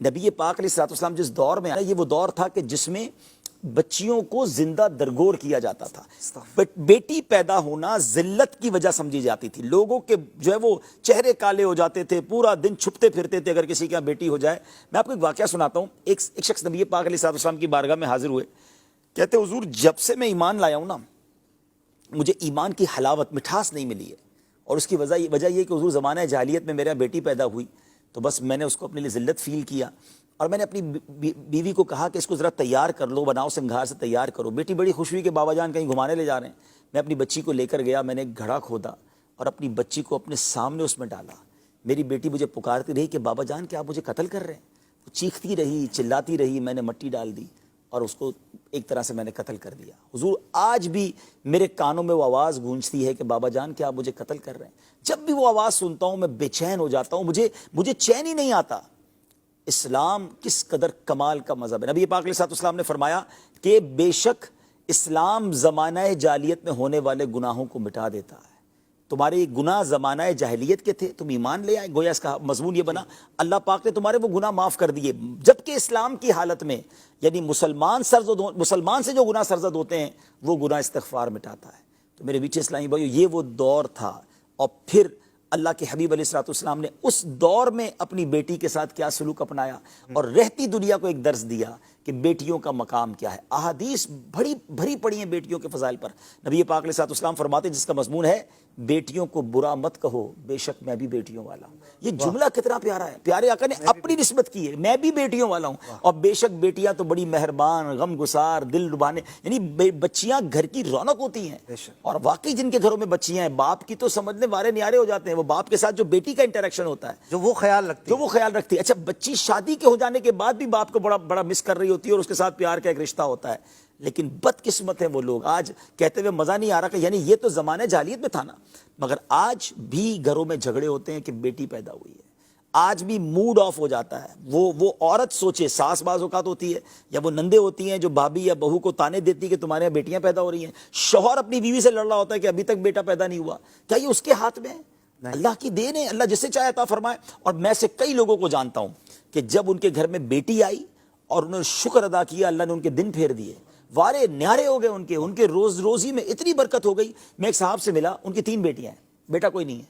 نبی پاک علیہ الصلوۃ والسلام جس دور میں آیا یہ وہ دور تھا کہ جس میں بچیوں کو زندہ درگور کیا جاتا تھا. بیٹی پیدا ہونا ذلت کی وجہ سمجھی جاتی تھی. لوگوں کے جو ہے وہ چہرے کالے ہو جاتے تھے, پورا دن چھپتے پھرتے تھے اگر کسی کے یہاں بیٹی ہو جائے. میں آپ کو ایک واقعہ سناتا ہوں. ایک شخص نبی پاک علیہ الصلوۃ والسلام کی بارگاہ میں حاضر ہوئے. کہتے حضور جب سے میں ایمان لایا ہوں نا مجھے ایمان کی حلاوت مٹھاس نہیں ملی ہے, اور اس کی وجہ یہ کہ حضور زمانہ جاہلیت میں میرا بیٹی پیدا ہوئی تو بس میں نے اس کو اپنے لیے ذلت فیل کیا, اور میں نے اپنی بیوی کو کہا کہ اس کو ذرا تیار کر لو, بناؤ سنگھار سے تیار کرو. بیٹی بڑی خوش ہوئی کہ بابا جان کہیں گھمانے لے جا رہے ہیں. میں اپنی بچی کو لے کر گیا, میں نے ایک گھڑا کھودا اور اپنی بچی کو اپنے سامنے اس میں ڈالا. میری بیٹی مجھے پکارتی رہی کہ بابا جان کیا آپ مجھے قتل کر رہے ہیں. وہ چیختی رہی, چلاتی رہی. میں نے مٹی ڈال دی اور اس کو ایک طرح سے میں نے قتل کر دیا. حضور آج بھی میرے کانوں میں وہ آواز گونجتی ہے کہ بابا جان کیا آپ مجھے قتل کر رہے ہیں. جب بھی وہ آواز سنتا ہوں میں بے چین ہو جاتا ہوں, مجھے چین ہی نہیں آتا. اسلام کس قدر کمال کا مذہب ہے. نبی پاک علیہ السلام نے فرمایا کہ بے شک اسلام زمانہ جاہلیت میں ہونے والے گناہوں کو مٹا دیتا ہے. تمہارے گناہ زمانہ جاہلیت کے تھے, تم ایمان لے آئے, گویا اس کا مضمون یہ بنا اللہ پاک نے تمہارے وہ گناہ معاف کر دیے. جبکہ اسلام کی حالت میں یعنی مسلمان سے جو گناہ سرزد ہوتے ہیں وہ گناہ استغفار مٹاتا ہے. تو میرے بیچے اسلامی بھائیو یہ وہ دور تھا, اور پھر اللہ کے حبیب علیہ الصلوۃ والسلام نے اس دور میں اپنی بیٹی کے ساتھ کیا سلوک اپنایا اور رہتی دنیا کو ایک درس دیا کہ بیٹیوں کا مقام کیا ہے. احادیث بھری پڑی ہیں بیٹیوں کے فضائل پر. نبی پاک علیہ الصلوۃ والسلام فرماتے ہیں جس کا مضمون ہے بیٹیوں کو برا مت کہو بے شک میں بھی بیٹیوں والا ہوں. یہ جملہ کتنا پیارا ہے. پیارے آقا نے اپنی نسبت کی ہے, میں بھی بیٹیوں والا ہوں. اور بے شک بیٹیاں تو بڑی مہربان, غم گسار, دل لبانے, یعنی بچیاں گھر کی رونق ہوتی ہیں. اور واقعی جن کے گھروں میں بچیاں ہیں باپ کی تو سمجھنے وارے نیارے ہو جاتے ہیں. وہ باپ کے ساتھ جو بیٹی کا انٹریکشن ہوتا ہے جو وہ خیال رکھتی ہے. اچھا بچی شادی کے ہو جانے کے بعد بھی باپ کو بڑا مس کر رہی ہوتی ہے اور اس کے ساتھ پیار کا ایک رشتہ ہوتا ہے. لیکن بدقسمت ہیں وہ لوگ آج کہتے ہوئے مزہ نہیں آ رہا کہ یعنی یہ تو زمانہ جاہلیت میں تھا نا, مگر آج بھی گھروں میں جھگڑے ہوتے ہیں کہ بیٹی پیدا ہوئی ہے. آج بھی موڈ آف ہو جاتا ہے. وہ عورت سوچے, ساس بعض اوقات ہوتی ہے یا وہ نندے ہوتی ہیں جو بھابھی یا بہو کو تانے دیتی کہ تمہارے یہاں بیٹیاں پیدا ہو رہی ہیں. شوہر اپنی بیوی سے لڑ رہا ہوتا ہے کہ ابھی تک بیٹا پیدا نہیں ہوا. کیا یہ اس کے ہاتھ میں ہے؟ اللہ کی دین ہے, اللہ جسے چاہے عطا فرمائے. اور میں سے کئی لوگوں کو جانتا ہوں کہ جب ان کے گھر میں بیٹی آئی اور انہوں نے شکر ادا کیا, اللہ نے ان کے دن پھیر دیے, وارے نیارے ہو گئے. ان کے روزی میں اتنی برکت ہو گئی. میں ایک صاحب سے ملا, ان کی 3 بیٹیاں ہیں, بیٹا کوئی نہیں ہے.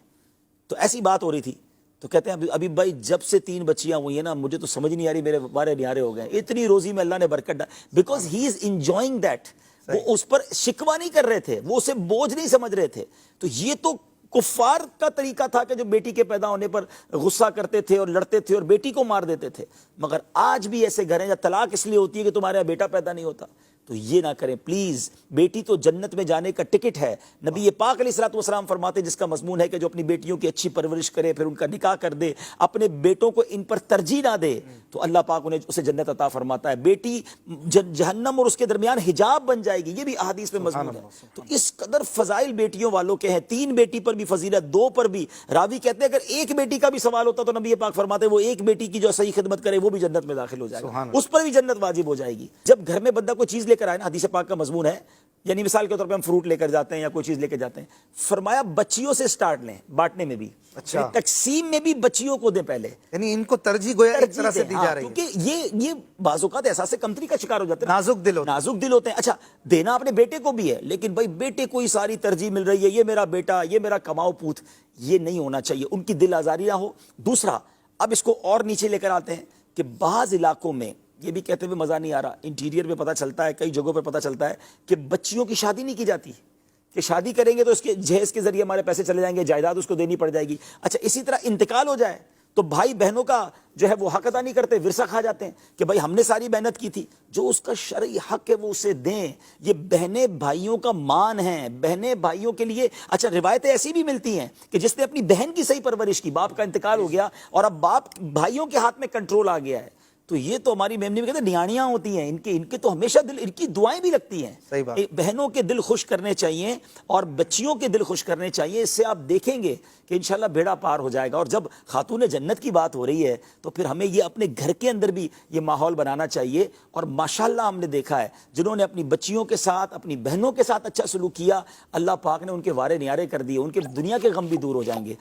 تو ایسی بات ہو رہی تھی تو کہتے ہیں ابھی بھائی جب سے 3 بچیاں ہوئی ہیں نا مجھے تو سمجھ نہیں آ رہی, میرے وارے نیارے ہو گئے. اتنی روزی میں اللہ نے برکت ڈالی because he is enjoying that. وہ اس پر شکوہ نہیں کر رہے تھے, وہ اسے بوجھ نہیں سمجھ رہے تھے. تو یہ تو کفار کا طریقہ تھا کہ جو بیٹی کے پیدا ہونے پر غصہ کرتے تھے اور لڑتے تھے اور بیٹی کو مار دیتے تھے. مگر آج بھی ایسے گھر ہیں جہاں طلاق اس لیے ہوتی ہے کہ تمہارے یہاں بیٹا پیدا نہیں ہوتا. تو یہ نہ کریں پلیز. بیٹی تو جنت میں جانے کا ٹکٹ ہے. نبی پاک علیہ الصلوۃ والسلام فرماتے جس کا مضمون ہے کہ جو اپنی بیٹیوں کی اچھی پرورش کرے پھر ان کا نکاح کر دے, اپنے بیٹوں کو ان پر ترجیح نہ دے, تو اللہ پاک اسے جنت عطا فرماتا ہے. بیٹی جہنم اور اس کے درمیان حجاب بن جائے گی, یہ بھی احادیث میں مضمون ہے. تو اس قدر فضائل بیٹیوں والوں کے ہیں. 3 بیٹی پر بھی فضیلت, 2 پر بھی. راوی کہتے ہیں اگر 1 بیٹی کا بھی سوال ہوتا تو نبی پاک فرماتے وہ 1 بیٹی کی جو صحیح خدمت کرے وہ بھی جنت میں داخل ہو جائے گا, اس پر بھی جنت واجب ہو جائے گی. جب گھر میں بندہ کوئی چیز لے کر آئے نا, حدیث پاک کا مضمون ہے, یعنی مثال کے طور پہ ہم فروٹ لے کر جاتے ہیں یا کوئی چیز لے کے جاتے ہیں, فرمایا بچیوں سے سٹارٹ لیں, بانٹنے میں بھی. اچھا, تقسیم میں بھی بچیوں کو دیں پہلے, یعنی ان کو ترجیح گویا ایک طرح سے دی جا رہی ہے. کیونکہ یہ بعض اوقات احساس کمتری کا شکار ہو جاتے ہیں, نازک دل ہوتے ہیں. اچھا دینا اپنے بیٹے کو بھی ہے, لیکن بھائی بیٹے کو ہی ساری ترجیح مل رہی ہے, یہ میرا بیٹا, یہ میرا کماؤ پوت, یہ نہیں ہونا چاہیے. ان کی دل آزاری نہ ہو. دوسرا, اب اس کو اور نیچے لے کر آتے ہیں کہ بعض علاقوں میں یہ بھی کہتے ہوئے مزہ نہیں آ رہا, انٹیریئر پہ پتہ چلتا ہے, کئی جگہوں پہ پتہ چلتا ہے کہ بچیوں کی شادی نہیں کی جاتی, کہ شادی کریں گے تو اس کے جہیز کے ذریعے ہمارے پیسے چلے جائیں گے, جائیداد اس کو دینی پڑ جائے گی. اچھا اسی طرح انتقال ہو جائے تو بھائی بہنوں کا جو ہے وہ حق ادا نہیں کرتے, ورثہ کھا جاتے ہیں کہ بھائی ہم نے ساری محنت کی تھی. جو اس کا شرعی حق ہے وہ اسے دیں. یہ بہنیں بھائیوں کا مان ہیں, بہنیں بھائیوں کے لیے. اچھا روایتیں ایسی بھی ملتی ہیں کہ جس نے اپنی بہن کی صحیح پرورش کی, باپ کا انتقال ہو گیا اور اب باپ بھائیوں کے ہاتھ میں کنٹرول آ گیا ہے, تو یہ تو ہماری میمنی میں کہتے ہیں نیاڑیاں ہوتی ہیں, ان کے تو ہمیشہ دل, ان کی دعائیں بھی لگتی ہیں. بہنوں کے دل خوش کرنے چاہیے اور بچیوں کے دل خوش کرنے چاہیے. اس سے آپ دیکھیں گے کہ انشاءاللہ بیڑا پار ہو جائے گا. اور جب خاتون جنت کی بات ہو رہی ہے تو پھر ہمیں یہ اپنے گھر کے اندر بھی یہ ماحول بنانا چاہیے. اور ماشاءاللہ ہم نے دیکھا ہے جنہوں نے اپنی بچیوں کے ساتھ, اپنی بہنوں کے ساتھ اچھا سلوک کیا, اللہ پاک نے ان کے وارے نیارے کر دیے, ان کے دنیا کے غم بھی دور ہو جائیں گے.